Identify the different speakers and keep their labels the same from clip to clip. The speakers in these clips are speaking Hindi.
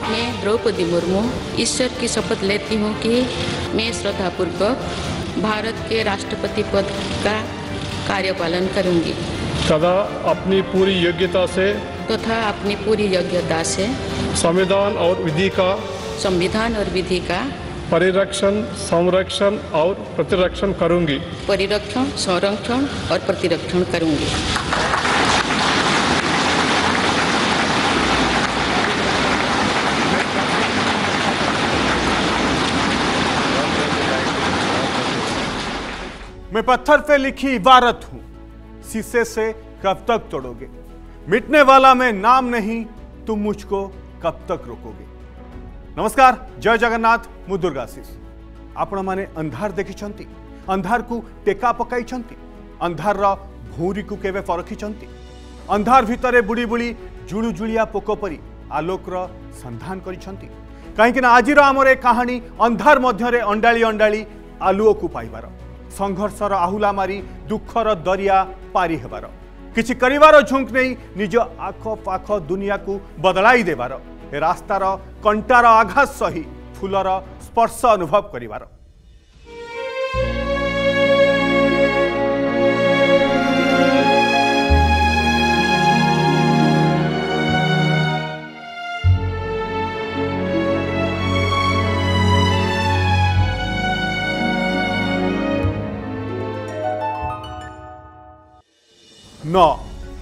Speaker 1: मैं द्रौपदी मुर्मू ईश्वर की शपथ लेती हूँ कि मैं श्रद्धापूर्वक भारत के राष्ट्रपति पद का कार्यपालन करूँगी
Speaker 2: तथा अपनी पूरी योग्यता से संविधान और विधि का परिरक्षण, संरक्षण और प्रतिरक्षण करूँगी।
Speaker 3: मैं पत्थर पे लिखी इबारत हूं, शीशे से कब तक तोड़ोगे? मिटने वाला मैं नाम नहीं, तुम मुझको कब तक रोकोगे? नमस्कार, जय जगन्नाथ, मु दुर्गाशीष। आपण माने अंधार देखिछंती, अंधार को टेका पकाइछंती, अंधार रा भूरी को केवे परखिछंती? अंधार भितरे बुड़ी बुड़ी जुळु जुळिया पोक परी आलोक रा संधान करिछंती? काहेकि ना आजिर आमर ए कहानी अंधार मध्यरे अंडाळी अंडाळी आलुओ को पाइबार, संघर्षर आहुला मारी दुखर दरिया पारी हेबार, किछि करिवार झुंक नहीं निज आख पाख दुनिया को बदलाई देबार, ए रास्तार कंटार आघात सही फुलर स्पर्श अनुभव करिवार। न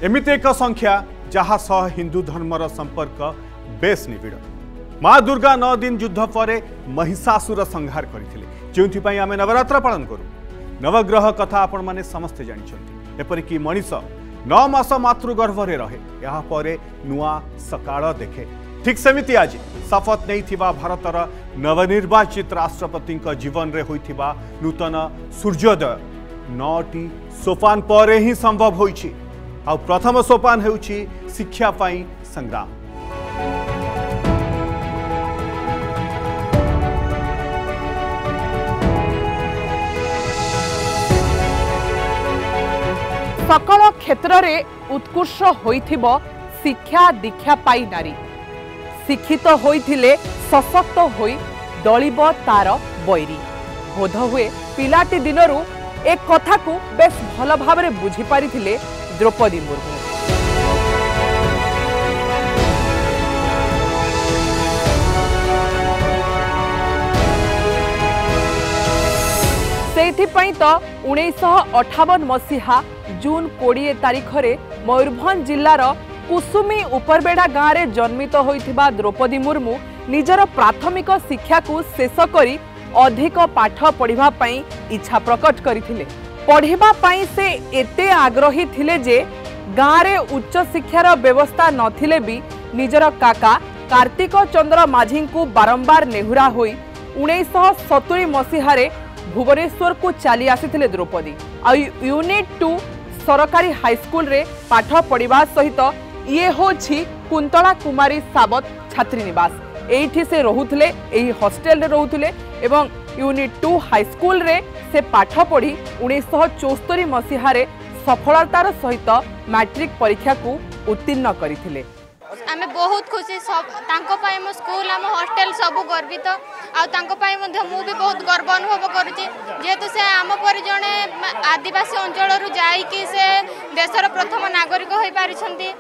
Speaker 3: एमिति एक संख्या जहाँ सह हिंदू धर्मर संपर्क बेस निबिड़। माँ दुर्गा 9 दिन युद्ध पर महिषासुर संहार करथिले, जेउथिपाई आमे नवरात्र पालन करू। नवग्रह कथा आपण माने समस्ते जानिछंती। एपरिकी मनीष 9 मास मातृगर्भरे रहे, यहाँ पर नुआ सकाळ देखे। ठीक सेमिति आज शपथ नैथिबा भारतर नवनिर्वाचित राष्ट्रपति जीवन रे होइथिबा नूतन सूर्योदय 9टी सोपान पर ही संभव होइछि। आ प्रथम सोपान हेउछि शिक्षा पाई संग्राम।
Speaker 4: सकल क्षेत्र रे उत्कृष्ट होइथिबो शिक्षा दीक्षा पाई नारी। शिक्षित होइथिले सशक्त होई दलिब तार बैरी। बोध हुए पिलाटी दिनरू एक कथा को बेस भल भाव में बुझी पारी थिले द्रौपदी मुर्मू। सेथिपई तो 1958 मसीहा जून 20 तारीख रे मयूरभंज जिलार कुसुमी उपरबेड़ा गाँव में जन्मित होइथिबा द्रौपदी मुर्मू निजर प्राथमिक शिक्षा को शेष करी अधिक पाठ पढ़िबा पई इच्छा प्रकट करथिले। पढ़िबा पई से एते आग्रही थिले जे गाँव रे उच्च शिक्षार व्यवस्था नथिले भी निजर काका कार्तिक चंद्र माझी को बारंबार नेहुरा होई 1970 मसीह भुवनेश्वर को चली आसीथिले द्रौपदी। आ यूनिट 2 सरकारी हाईस्कूल रे पाठ पढ़िबा सहित ये होछि कुंतला कुमारी सावत छात्री निवास। एठी से रहुथिले, एही हॉस्टेल रे रहुथिले एवं यूनिट 2 हाईस्कूल रे से पाठ पढ़ी 1974 मसीह सफलतार सहित मैट्रिक परीक्षा को उत्तीर्ण करथिले।
Speaker 5: आमे बहुत खुशी सब तांको पाई मो स्कूल आम हॉस्टेल सब गर्वित आ तांको पाई मध्ये मु भी बहुत गर्व अनुभव करूची, जेहेतु से आम पर जणे आदिवासी अंचल रु जाई कि से देशर प्रथम नागरिक होई पारिछंती।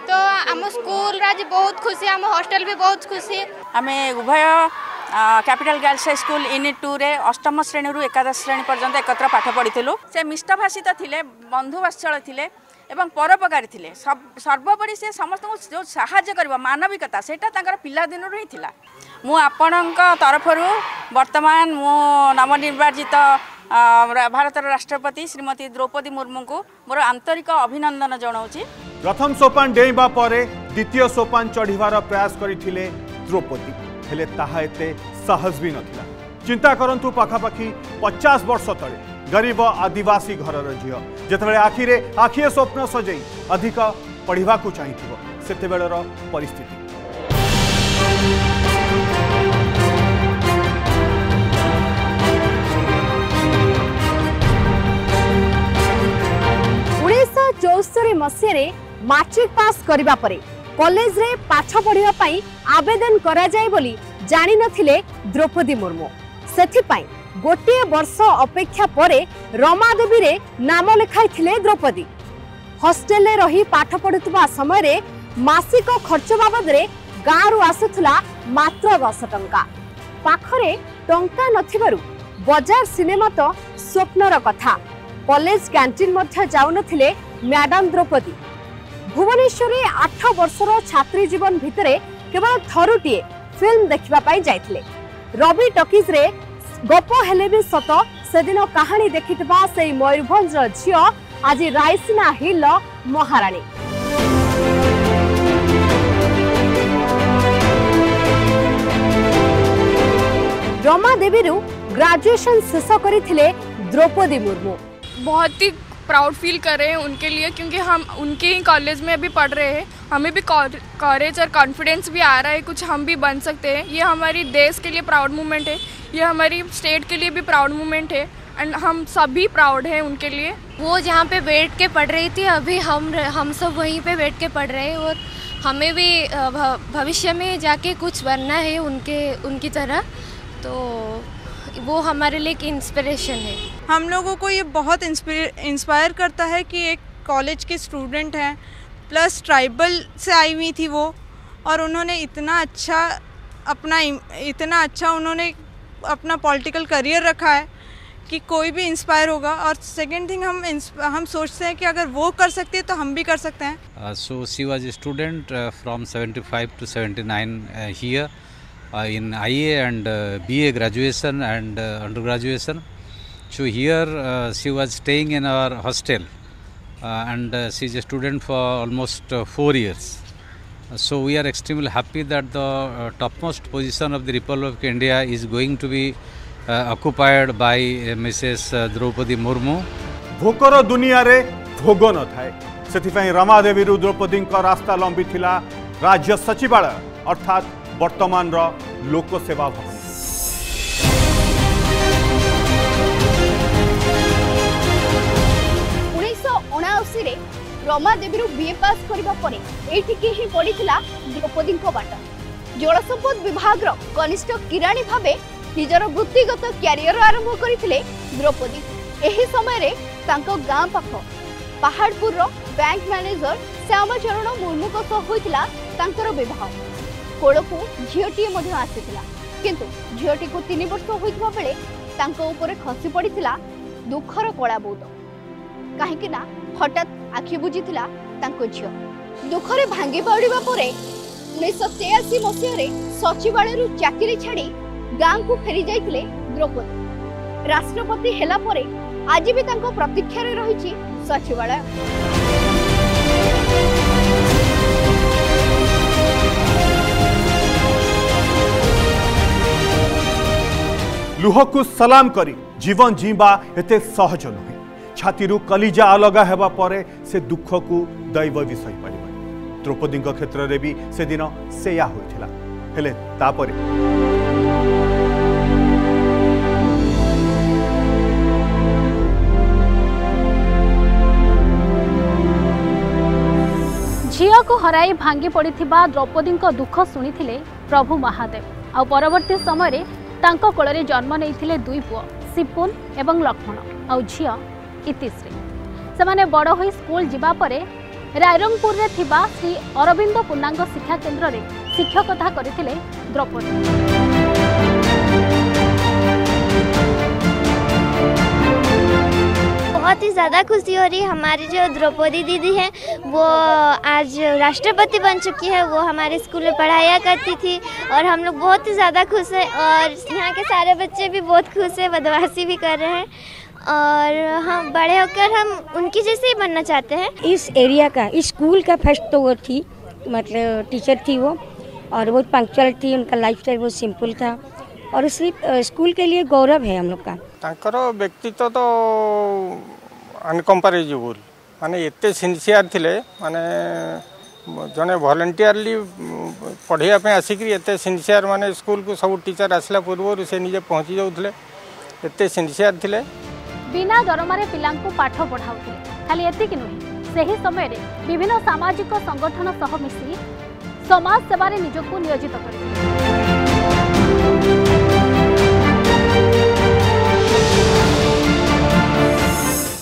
Speaker 5: तो आम स्कूल राज बहुत खुशी, आम हॉस्टेल भी बहुत खुशी।
Speaker 6: आमे उभय capital girls high school unit 2 रे 8म श्रेणी रु 11 श्रेणी पर्यंत एकत्र पाठ पढ़िथिलु। से मिष्टभाषित थिले, बंधुवात्सल थिले एवं परोपकारी थिले। सर्वोपरि से समस्त जो साहाय्य करबा मानविकता सेटा तांकर पिला दिन रही थिला। मु आपणक तरफरु वर्तमान मु नवनिर्वाचित भारत राष्ट्रपति श्रीमती द्रौपदी मुर्मू को मोर आंतरिक अभिनंदन जनाऊँगी।
Speaker 3: प्रथम सोपान डेइबा परे द्वितीय सोपान चढ़ीबार प्रयास करथिले द्रौपदी, हेले ताहा एते सहज भी नथिला। चिंता करंतु पाखापाखि 50 वर्ष तले गरीब आदिवासी घरर झील जेतेबेले आखिरे स्वप्न सजई अधिक पढ़ा चाहिए सेतेबेलर परिस्थिति।
Speaker 7: चौस्तरी मसीह मैट्रिक पास करिबा परे कॉलेज रे पाठ पढ़िया पाई आवेदन करा जाय बोली जानि नथिले द्रौपदी मुर्मू। सेथिपाई गोटे वर्ष अपेक्षा परे रमादेवी रे नाम लिखाइथिले द्रौपदी। हॉस्टेल रे रही पाठ पढ़ुवा समय रे मासिक खर्च बाबद रे गाँव आसुथला मात्र 10 टंका। पाखरे टंका नथिबारु बजार सिनेमा तो स्वप्नर कथा। कॉलेज कैंटीन मध्य जाउनथिले मैडम द्रौपदी। भुवनेश्वर 8 वर्षर छात्री जीवन भितरे केवल थरुटिए फिल्म देखिबा पाई जाइथिले। रवि टॉकीज रे गप हेले भी सत सेदिन कहानी देखिथिबा सेई मयूरभंज झियो आज रायसीना हिल महाराणी। रमादेवी ग्रेजुएशन शेष करथिले द्रौपदी मुर्मू।
Speaker 8: बहुत ही प्राउड फील कर रहे हैं उनके लिए, क्योंकि हम उनके ही कॉलेज में अभी पढ़ रहे हैं। हमें भी कॉरेज और कॉन्फिडेंस भी आ रहा है, कुछ हम भी बन सकते हैं। ये हमारी देश के लिए प्राउड मोमेंट है, ये हमारी स्टेट के लिए भी प्राउड मोमेंट है एंड हम सभी प्राउड हैं उनके लिए।
Speaker 5: वो जहाँ पे बैठ के पढ़ रही थी, अभी हम सब वहीं पे बैठ के पढ़ रहे हैं और हमें भी भविष्य में जाके कुछ बनना है उनकी तरह, तो वो हमारे लिए एक इंस्पिरेशन है।
Speaker 9: हम लोगों को ये बहुत इंस्पायर करता है कि एक कॉलेज के स्टूडेंट हैं, प्लस ट्राइबल से आई हुई थी वो, और उन्होंने इतना अच्छा उन्होंने अपना पॉलिटिकल करियर रखा है कि कोई भी इंस्पायर होगा। और सेकंड थिंग हम सोचते हैं कि अगर वो कर सकते हैं तो हम भी कर सकते हैं।
Speaker 10: So she was a student from 75 to 79 here in IA and BA graduation and undergraduation. So here she was staying in our hostel and she is a student for almost 4 years. So we are extremely happy that the topmost position of the Republic of India is going to be occupied by Mrs. Draupadi Murmu.
Speaker 3: Bhokar दुनिया रे भोग न थाए, सेथिफाई रमादेवी द्रौपदी रास्ता लंबी थिला राज्य सचिवालय अर्थात वर्तमान लोक सेवा भवन।
Speaker 7: 1979 रे रमादेवी बीए पास करबा परे एठिके ही पड़िथिला द्रौपदी बाट। जल संपद विभाग कनिष्ठ किराणी भावे निजर वृत्तिगत क्यारियर आरंभ करथिले द्रौपदी। एही समय रे तांको गां पाख पहाड़पुर बैंक मैनेजर श्यामचरण मुर्मू को सह होइथिला तांकर विवाह। कोड़कू झीटी आसीथिला, किंतु झीटी को 3 वर्ष होइथिबा बेले तांको ऊपर खसी पड़िथिला दुखर कला बहुत। काहेकि ना हठात आखि बुझीथिला तांको झियो। दुखरे भांगी पड़िबा परे 1983 मसीह रे सचिवालय चाकरी छाड़ी गां को फेरी जाइथिले द्रौपदी। राष्ट्रपति हेला परे आज भी तांको प्रतीक्षा रे रहिछि सचिवालय।
Speaker 3: लुह को सलाम करी जीवन जीवा एते सहज नुहे। छाती कलिजा अलगा हेबा परे से दुख को दैव भी सही पारिबा। द्रौपदी क्षेत्र में भी से दिन सेया होइथिला। हेले तापरे
Speaker 11: झिया को हराई भांगी पड़िथिबा द्रौपदी दुख शुणिथिले प्रभु महादेव। आ परवर्ती समय तांको कोଳରେ जन्म नेइथिले 2 पुଅ सिपुन एवं लक्ष्मण आ झिया इतिश्री। सेमाने बड़ होई स्कूल जिबा परे रायरंगपुर रे थिबा श्री अरविंद पूर्णांग शिक्षा केन्द्र रे शिक्षकता करथिले द्रौपदी।
Speaker 12: बहुत ही ज़्यादा खुशी हो रही है। हमारी जो द्रौपदी दीदी है वो आज राष्ट्रपति बन चुकी है। वो हमारे स्कूल में पढ़ाया करती थी और हम लोग बहुत ही ज़्यादा खुश हैं और यहाँ के सारे बच्चे भी बहुत खुश हैं, बदमाशी भी कर रहे हैं और हम बड़े होकर हम उनकी जैसे ही बनना चाहते हैं।
Speaker 13: इस एरिया का इस स्कूल का फर्स्ट तो वो थी, मतलब टीचर थी वो, और बहुत पंक्चुअल थी। उनका लाइफस्टाइल बहुत सिंपल था और इस स्कूल के लिए गौरव है हम लोग का।
Speaker 14: तांकर व्यक्तित्व तो अनकम्पारेबल, माने एते सिंसियर थिले, माने जने वॉलंटियरली पढ़ाइया पे आसिक एते सिंसियर, माने स्कूल को सब टीचर आसला पूर्व से निजे पहुँची जाउथले, एते सिंसियर थिले।
Speaker 11: बिना दरमारे पिलांकु पाठ पढ़ाउथिले। खाली एतिक नुहे, सही समय रे विभिन्न सामाजिक संगठन सह मिसी समाज सेवारे निजको नियोजित करथिले।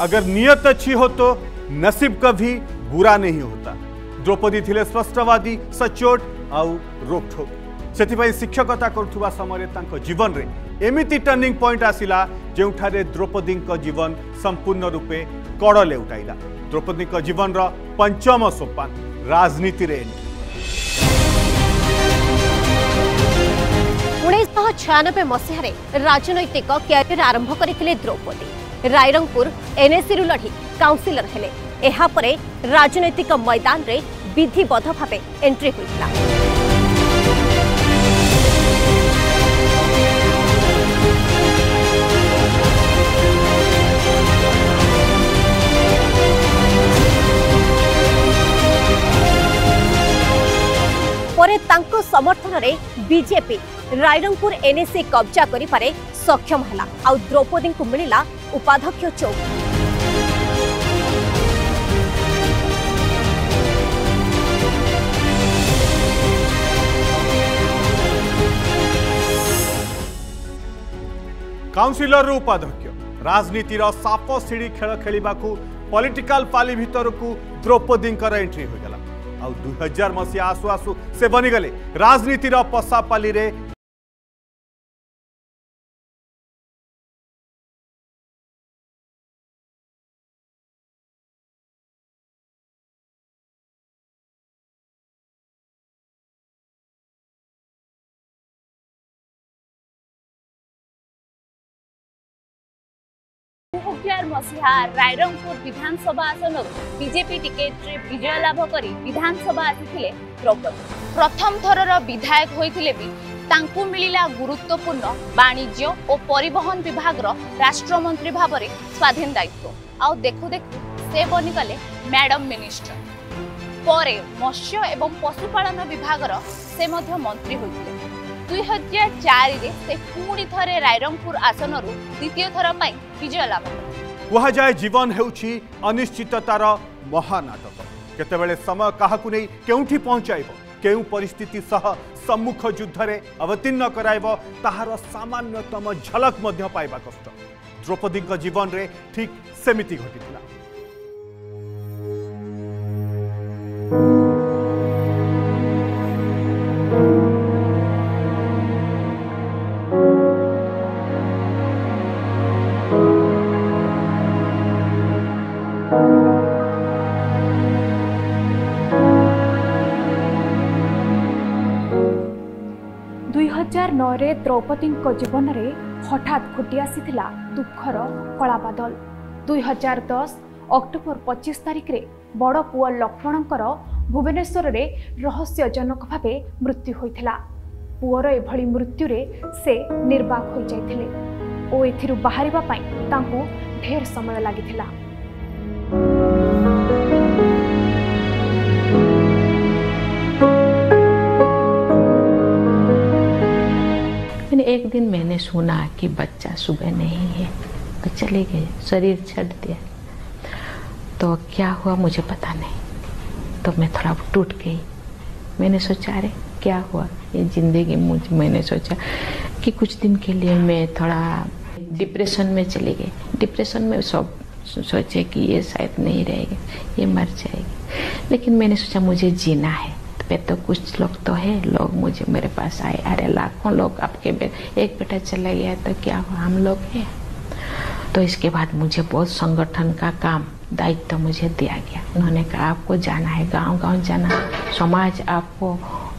Speaker 3: अगर नियत अच्छी हो तो नसीब कभी बुरा नहीं होता। द्रौपदी थिले स्पष्टवादी, सचोट आउ रोकठोक। से शिक्षकता करुवा समय जीवन रे एमिति टर्निंग पॉइंट आसिला जेउठारे द्रौपदी जीवन संपूर्ण रूपे कड़ लेउटाइला। द्रौपदी जीवन रो पंचम सोपान राजनीति रे एंट्री।
Speaker 15: 1996 मसीह राजनैतिक कैरियर आरंभ करथिले द्रौपदी। रायरंगपुर एनएसी रु लढ़ी काउंसिलर हेले। एहा परे राजनैतिक मैदान रे विधिबद्ध भावे एंट्री होइतला। परे तांको समर्थन रे बीजेपी रायरंगपुर एनएसी कब्जा करि पारे सक्षम हला। आ द्रौपदी को मिलिला उपाध्यक्ष चौकी।
Speaker 3: काउंसिलर उपाध्यक्ष राजनीतिर साप सीढ़ी खेल खेलिबा पॉलिटिकल पाली भितर को द्रौपदी एंट्री हो गला। आ 2000 मसीहा आसु आसु से बनीगले राजनीतिर पसापाली रे।
Speaker 11: मसीहा रायरंगपुर विधानसभा आसन बीजेपी टिकेट रे विजय लाभ करी विधानसभा आसीथिले द्रौपदी। प्रथम थरर विधायक होइथिले भी तांकु मिलिला गुरुत्वपूर्ण वाणिज्य और परिवहन विभाग राष्ट्रमंत्री भावरे स्वाधीन दायित्व। आउ देखु देखु से बनिगले मैडम मिनिस्टर। परे मत्स्य एवं पशुपालन विभाग से मध्य मंत्री होइथिले। 2004 रे से पुणी थरे रायरंगपुर आसन द्वितीय थर पाई विजय लाभ
Speaker 3: कह जाए जीवन हेउछि अनिश्चिततार महानाटक। केतेबेले समय काहाकु नै केउठी पहुंचाइबो, केउ परिस्थिति सह सम्मुख युद्ध रे अवतीर्ण कराइबो ताहार सामान्यतम झलक मध्य पाइबा कष्ट। द्रौपदी जीवन रे ठीक सेमिति घटिथिला।
Speaker 16: द्रौपदी जीवन में हठात घटी आसीथिला दुखर कला बादल। 2010 अक्टोबर 25 तारिख रे बड़ पुआ लक्ष्मणकर भुवनेश्वर रे रहस्यजनक भावे मृत्यु होइथिला। पुअर एभली मृत्यु रे से निर्वाक हो जाइथिले ओ एथिरु बाहरिबा पई तांकु ढेर समय लागिथिला।
Speaker 1: एक दिन मैंने सुना कि बच्चा सुबह नहीं है तो चले गए, शरीर छੱਡ दिया। तो क्या हुआ मुझे पता नहीं। तो मैं थोड़ा टूट गई। मैंने सोचा अरे क्या हुआ ये जिंदगी। मैंने सोचा कि कुछ दिन के लिए मैं थोड़ा डिप्रेशन में चली गई। डिप्रेशन में सब सोचे कि ये शायद नहीं रहेगी, ये मर जाएगी। लेकिन मैंने सोचा मुझे जीना है। तो कुछ लोग तो है, लोग मुझे मेरे पास आए। अरे लाखों लोग आपके एक बेटा चला गया तो क्या हुआ, हम लोग हैं। तो इसके बाद मुझे बहुत संगठन का काम दायित्व मुझे दिया गया। उन्होंने कहा आपको जाना है, गांव गांव जाना, समाज आपको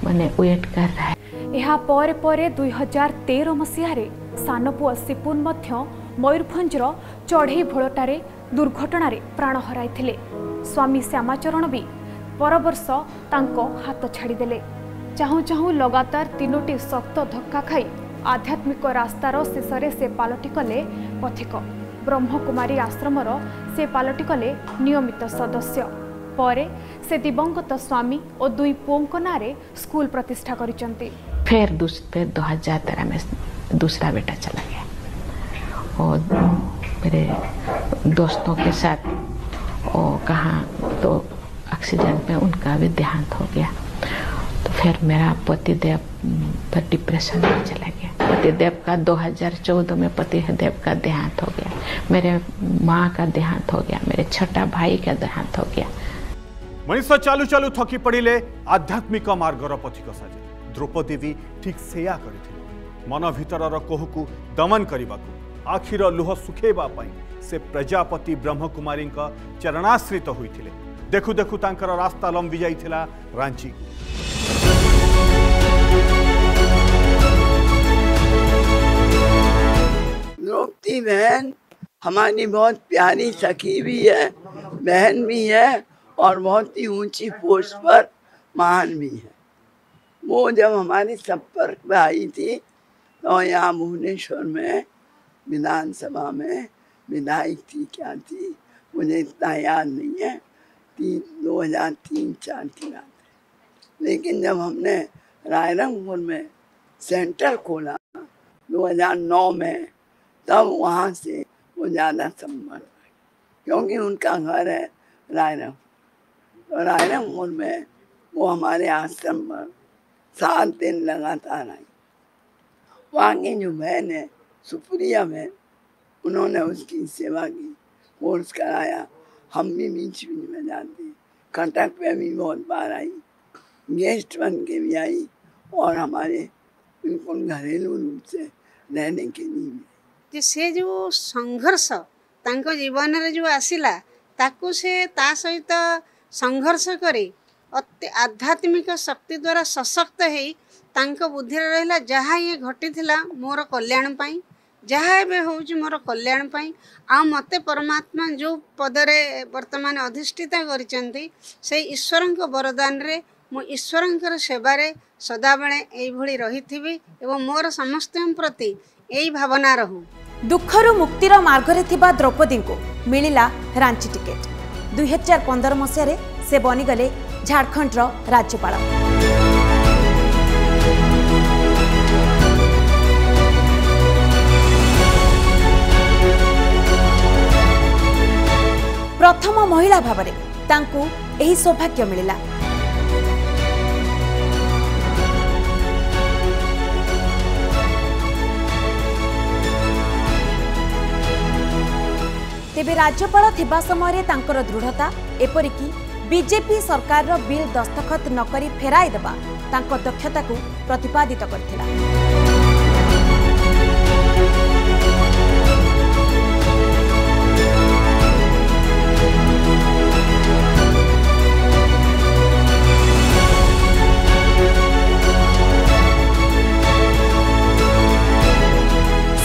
Speaker 1: माने वेट कर रहा है।
Speaker 16: यहाँ परे परे 2013 मसीह सानपुआ सिपुन मध्य मयूरभंजर चढ़ई भोलटारे दुर्घटना प्राण हराइथिले। स्वामी श्यामाचरण भी पर वर्ष तांको हाथ छाड़ीदेले। चाहू चाहू लगातार 3टी शक्त धक्का खाई आध्यात्मिक रास्तार शेषे से पालटी कले पथिक। ब्रह्मकुमारी आश्रमर से पालटी कले नियमित सदस्य। परे से दिवंगत स्वामी और 2 पुओं नारे स्कूल प्रतिष्ठा करिसंती।
Speaker 1: फिर 2013 में दूसरा बेटा चला गया और मेरे दोस्तों के साथ और कहाँ तो एक्सीडेंट में उनका भी देहांत हो गया। तो फिर मेरा पतिदेव पर डिप्रेशन में चला गया। पतिदेव का 2014 में पतिदेव का देहांत हो गया, मेरे माँ का देहांत हो गया, मेरे छोटा भाई का देहांत हो गया।
Speaker 3: मनीष चालू चालू थकी पड़े आध्यात्मिक मार्गर पथिक साजे। द्रौपदी भी ठीक सेया करथिले। मन भितर कोह को दमन करने आखिर लुह सुखेबा से प्रजापति ब्रह्मकुमारी चरणाश्रित होइथिले। देखु देखु तांकर रास्ता लंबी जाइथिला रांची को।
Speaker 17: द्रौपदी बहन हमारी बहुत प्यारी सखी भी है, बहन भी है और बहुत ही ऊंची पोस्ट पर महान भी है। वो जब हमारे संपर्क में आई थी तो यहाँ भुवनेश्वर में विधानसभा में विधायक थी, क्या थी मुझे इतना याद नहीं है, 2003-4 की बात है। लेकिन जब हमने रायरंगपुर में सेंटर खोला 2009 में, तब वहाँ से वो ज़्यादा संपर्क, क्योंकि उनका घर है रायरंगपुर। और रायरंगपुर में वो हमारे आश्रम पर 7 दिन लगातार आई। वहाँ की जो बहन है सुप्रिया बहन, उन्होंने उसकी सेवा की, कोर्स कराया। हम भी बीच बीच में जाते, कटक पे भी बहुत बार आई, गेस्ट बन के भी आई और हमारे बिल्कुल घरेलू रूप से रहने के लिए।
Speaker 18: से जो संघर्ष तांको जीवन रे जो आसिला ताकू से ता सहित संघर्ष करे आध्यात्मिक शक्ति द्वारा सशक्त है तांको बुद्धि रहिला जहाँ ये घटीथिला मोर कल्याण पाई, जहाँ एबे होउची मोर कल्याण पाई। आ मते परमात्मा जो पदरे वर्तमान अधिष्ठिता करिचंती से ईश्वरंक वरदान रे मो ईश्वरंकर सेवारे सदाबेले एई भली रहिथिबी एवं मोर समस्त प्रति एई भावना रहू।
Speaker 19: दुखरु मुक्तिर मार्गरे थिबा द्रौपदी को मिलिला रांची टिकेट। 2015 मसीह से बनीगले झारखंड राज्यपाल। प्रथम महिला भाव तांकू एही सौभाग्य मिलिला। तेबे राज्यपाल थिबा समय तांकर दृढ़ता एपरिकी बीजेपी सरकार रो बिल दस्तखत नकरी फेराई देबा तांको दक्षता को प्रतिपादित करथिला।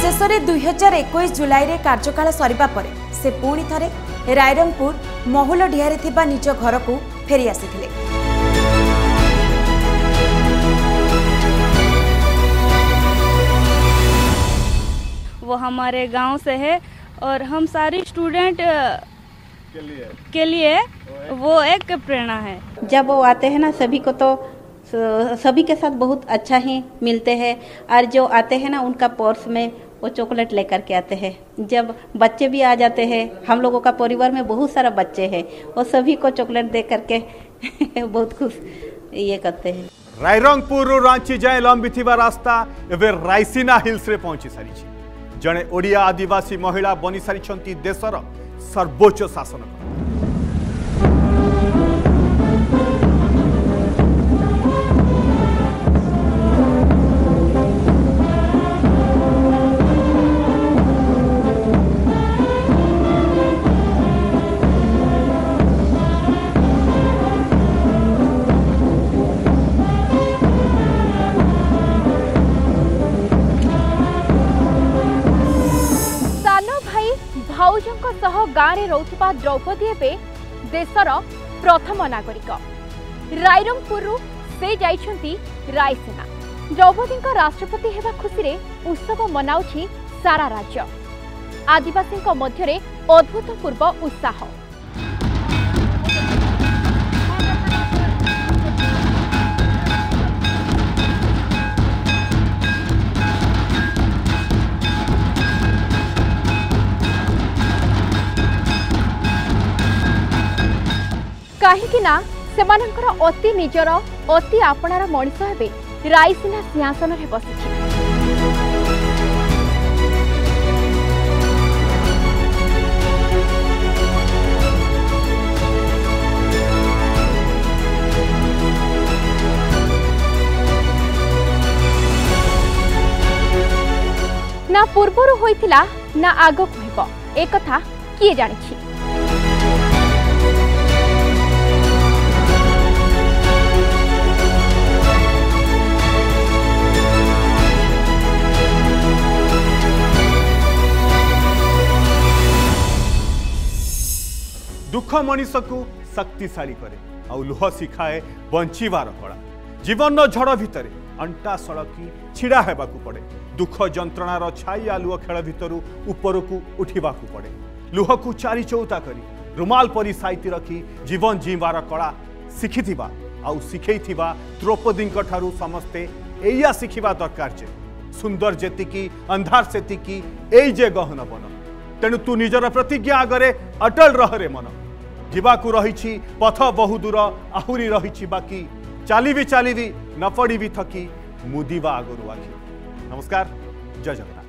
Speaker 19: शेषरे 2021 जुलाई रे कार्यकाल सरिबा परे से पुणी थरे रायरंगपुर महुलडिहारे थिबा निज घर को फेरी आसिथिले।
Speaker 20: वो हमारे गांव से है और हम सारी स्टूडेंट के लिए वो एक प्रेरणा है।
Speaker 21: जब वो आते हैं ना सभी को तो सभी के साथ बहुत अच्छा ही मिलते हैं और जो आते हैं ना उनका पर्स में वो चॉकलेट लेकर के आते हैं। जब बच्चे भी आ जाते हैं, हम लोगों का परिवार में बहुत सारा बच्चे हैं, वो सभी को चॉकलेट दे करके बहुत खुश ये करते हैं।
Speaker 3: रायरंगपुर रांची जाए लंबी थिबा रास्ता एवं रायसीना हिल्स रे पहुंची सारी। जड़े ओडिया आदिवासी महिला बनी सारी देशर सर्वोच्च शासन।
Speaker 11: गाँव में रोथुपा द्रौपदी एबे देशर प्रथम नागरिक। रायरंगपुर से जाइछंती रायसेना। द्रौपदी राष्ट्रपति हेबा खुशी रे उत्सव मनाउछि सारा राज्य। आदिवासी मध्य अभूतपूर्व उत्साह। कहीं
Speaker 7: सेमानंकर अति निजर अति आपणार मनीष हेबे रायसीना सिंहासन रे बसिछि। ना पूर्वर होइतिला ना आगक होइबो ए कथा किए जानिछि।
Speaker 3: दुख मनीष को शक्तिशाली करे और लुह शिखाए बंचीबार कला। जीवन झड़ भितर अंटा सड़की छिड़ा हेबाकू पड़े। दुख जंत्रणार छाई आलुओ खेल भितर ऊपर को उठिबाकू पड़े। लुह को चारि चौता करी रुमाल परी साइती रखी जीवन जीवार कला शिखिथिबा आउ शिखैथिबा द्रौपदी ठारू समस्ते एया शिखिबा दरकार जे सुंदर जेतिकी अंधार सेतिकी एई जे गहन बन। तेणु तू निजर प्रतिज्ञा आगरे अटल रह मन। जीवाकू रही पथ बहु दूर आहुरी रही बाकी चालिबी न पड़ी थकी मुदिबा आगरू आखि। नमस्कार, जय जगन्नाथ।